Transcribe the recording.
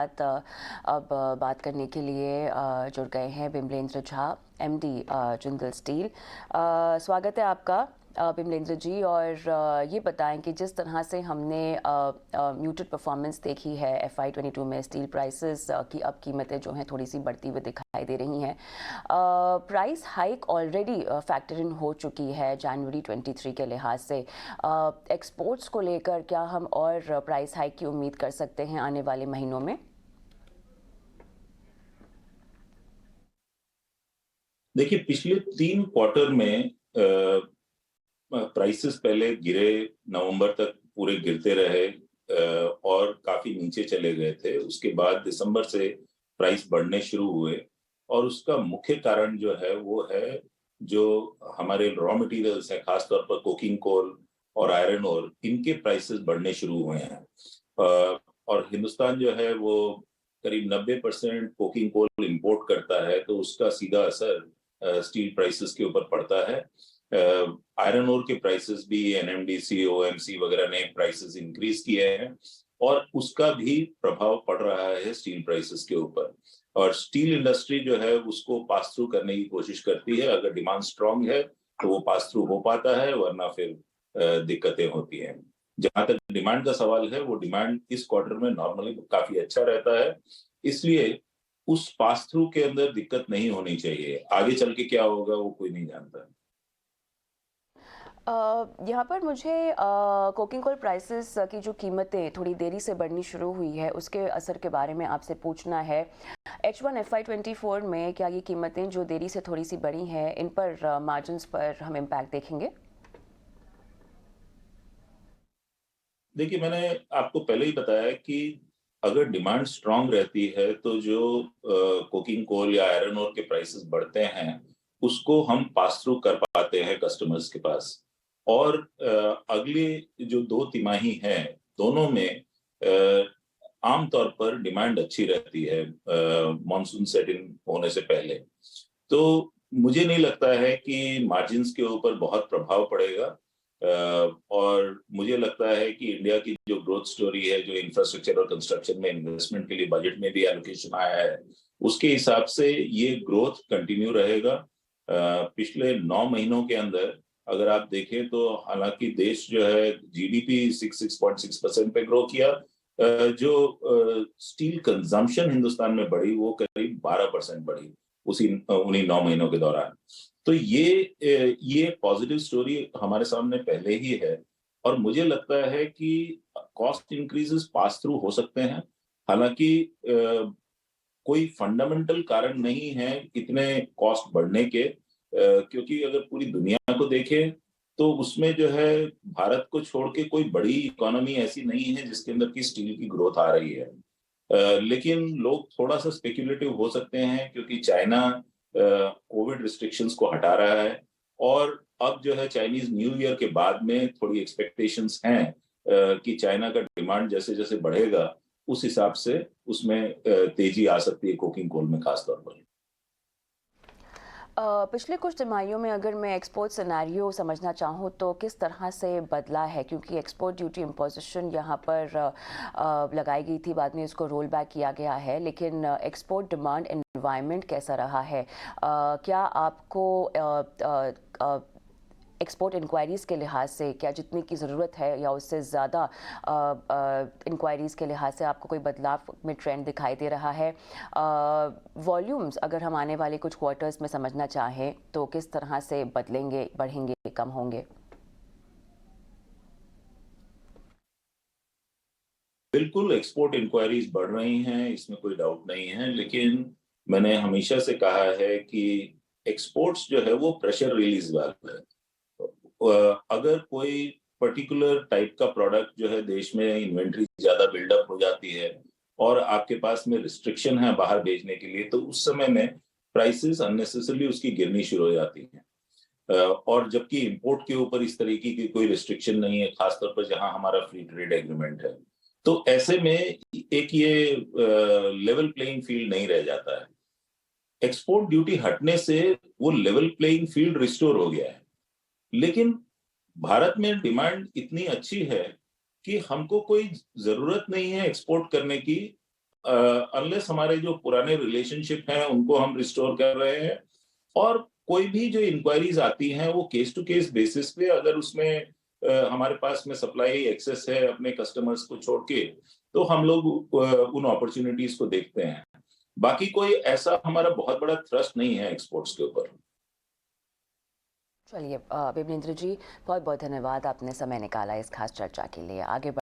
अब बात करने के लिए जुड़ गए हैं बिमलेंद्र झा, एमडी जिंदल स्टील। स्वागत है आपका बिमलेंद्र जी। और ये बताएं कि जिस तरह से हमने म्यूटेड परफॉर्मेंस देखी है FY22 में, स्टील प्राइसेस की अब कीमतें जो हैं थोड़ी सी बढ़ती हुई दिखाई दे रही हैं। Price hike already factor in हो चुकी है जनवरी 23 के लिहाज से। एक्सपोर्ट्स को लेकर क्या हम और प्राइस हाइक की उम्मीद कर सकते हैं आने वाले महीनों में? देखिए, पिछले 3 क्वार्टर में प्राइसेस पहले गिरे, नवंबर तक पूरे गिरते रहे और काफी नीचे चले गए थे। उसके बाद दिसंबर से प्राइस बढ़ने शुरू हुए और उसका मुख्य कारण जो है वो है जो हमारे रॉ मटेरियल्स हैं, खासतौर पर कोकिंग कोल और आयरन ओर, इनके प्राइसेस बढ़ने शुरू हुए हैं। और हिंदुस्तान जो है वो करीब 90% कोकिंग कोल इंपोर्ट करता है, तो उसका सीधा असर स्टील प्राइसेस के ऊपर पड़ता है। आयरन ओर के प्राइसेस भी एनएमडीसी, ओएमसी वगैरह ने प्राइसेस इंक्रीज किए हैं और उसका भी प्रभाव पड़ रहा है स्टील प्राइसेस के ऊपर। और स्टील इंडस्ट्री जो है उसको पास थ्रू करने की कोशिश करती है। अगर डिमांड स्ट्रांग है तो वो पास थ्रू हो पाता है, वरना फिर दिक्कतें होती हैं। जहां तक डिमांड का सवाल है, वो डिमांड इस क्वार्टर में नॉर्मली काफी अच्छा रहता है, इसलिए उस पास थ्रू के अंदर दिक्कत नहीं होनी चाहिए। आगे चल के क्या होगा वो कोई नहीं जानता। यहाँ पर मुझे कोकिंग कोल प्राइसेस की जो कीमतें थोड़ी देरी से बढ़नी शुरू हुई है उसके असर के बारे में आपसे पूछना है। H1 FY24 में क्या ये कीमतें जो देरी से थोड़ी सी बढ़ी हैं, इन पर मार्जिन्स पर हम इम्पैक्ट देखेंगे? देखिए, मैंने आपको पहले ही बताया कि अगर डिमांड स्ट्रांग रहती है तो जो कोकिंग कोल या आयरन ओर के प्राइसेस बढ़ते हैं उसको हम पास थ्रू कर पाते हैं कस्टमर्स के पास। और अगले जो 2 तिमाही हैं, दोनों में आमतौर पर डिमांड अच्छी रहती है मॉनसून सेट इन होने से पहले। तो मुझे नहीं लगता है कि मार्जिन्स के ऊपर बहुत प्रभाव पड़ेगा। और मुझे लगता है कि इंडिया की जो ग्रोथ स्टोरी है, जो इंफ्रास्ट्रक्चर और कंस्ट्रक्शन में इन्वेस्टमेंट के लिए बजट में भी एलोकेशन आया है, उसके हिसाब से ये ग्रोथ कंटिन्यू रहेगा। पिछले 9 महीनों के अंदर अगर आप देखें तो हालांकि देश जो है जीडीपी 6.6% पे ग्रो किया, जो स्टील कंजम्पशन हिंदुस्तान में बढ़ी वो करीब 12% बढ़ी उसी उन्हीं 9 महीनों के दौरान। तो ये पॉजिटिव स्टोरी हमारे सामने पहले ही है और मुझे लगता है कि कॉस्ट इंक्रीजेस पास थ्रू हो सकते हैं। हालांकि कोई फंडामेंटल कारण नहीं है इतने कॉस्ट बढ़ने के, क्योंकि अगर पूरी दुनिया को देखें तो उसमें जो है भारत को छोड़ के कोई बड़ी इकोनॉमी ऐसी नहीं है जिसके अंदर की स्टील की ग्रोथ आ रही है। लेकिन लोग थोड़ा सा स्पेक्युलेटिव हो सकते हैं क्योंकि चाइना कोविड रिस्ट्रिक्शंस को हटा रहा है और अब जो है चाइनीज न्यू ईयर के बाद में थोड़ी एक्सपेक्टेशंस हैं कि चाइना का डिमांड जैसे जैसे बढ़ेगा उस हिसाब से उसमें तेजी आ सकती है कोकिंग कोल में खासतौर पर। पिछले कुछ तिमाहियों में अगर मैं एक्सपोर्ट सिनेरियो समझना चाहूँ तो किस तरह से बदला है, क्योंकि एक्सपोर्ट ड्यूटी इम्पोजिशन यहाँ पर लगाई गई थी, बाद में इसको रोल बैक किया गया है, लेकिन एक्सपोर्ट डिमांड एनवायरनमेंट कैसा रहा है? क्या आपको एक्सपोर्ट इंक्वायरीज़ के लिहाज से क्या जितनी की ज़रूरत है या उससे ज़्यादा इंक्वायरीज़ के लिहाज से आपको कोई बदलाव में ट्रेंड दिखाई दे रहा है? वॉल्यूम्स अगर हम आने वाले कुछ क्वार्टर्स में समझना चाहें तो किस तरह से बदलेंगे, बढ़ेंगे, कम होंगे? बिल्कुल, एक्सपोर्ट इंक्वायरीज बढ़ रही हैं, इसमें कोई डाउट नहीं है, लेकिन मैंने हमेशा से कहा है कि एक्सपोर्ट्स जो है वो प्रेशर रिलीज वाल्व है। अगर कोई पर्टिकुलर टाइप का प्रोडक्ट जो है देश में इन्वेंट्री ज्यादा बिल्डअप हो जाती है और आपके पास में रिस्ट्रिक्शन है बाहर भेजने के लिए, तो उस समय में प्राइसेस अननेसेसरली उसकी गिरनी शुरू हो जाती हैं। और जबकि इंपोर्ट के ऊपर इस तरीके की कोई रिस्ट्रिक्शन नहीं है, खासतौर पर जहां हमारा फ्री ट्रेड एग्रीमेंट है, तो ऐसे में एक ये लेवल प्लेइंग फील्ड नहीं रह जाता है। एक्सपोर्ट ड्यूटी हटने से वो लेवल प्लेइंग फील्ड रिस्टोर हो गया है। लेकिन भारत में डिमांड इतनी अच्छी है कि हमको कोई जरूरत नहीं है एक्सपोर्ट करने की। अनलेस हमारे जो पुराने रिलेशनशिप हैं उनको हम रिस्टोर कर रहे हैं, और कोई भी जो इंक्वायरीज आती हैं वो केस टू केस बेसिस पे, अगर उसमें हमारे पास में सप्लाई एक्सेस है अपने कस्टमर्स को छोड़ के, तो हम लोग उन अपॉर्चुनिटीज को देखते हैं। बाकी कोई ऐसा हमारा बहुत बड़ा थ्रस्ट नहीं है एक्सपोर्ट्स के ऊपर। चलिए बिमलेंद्र जी, बहुत बहुत धन्यवाद, आपने समय निकाला इस खास चर्चा के लिए। आगे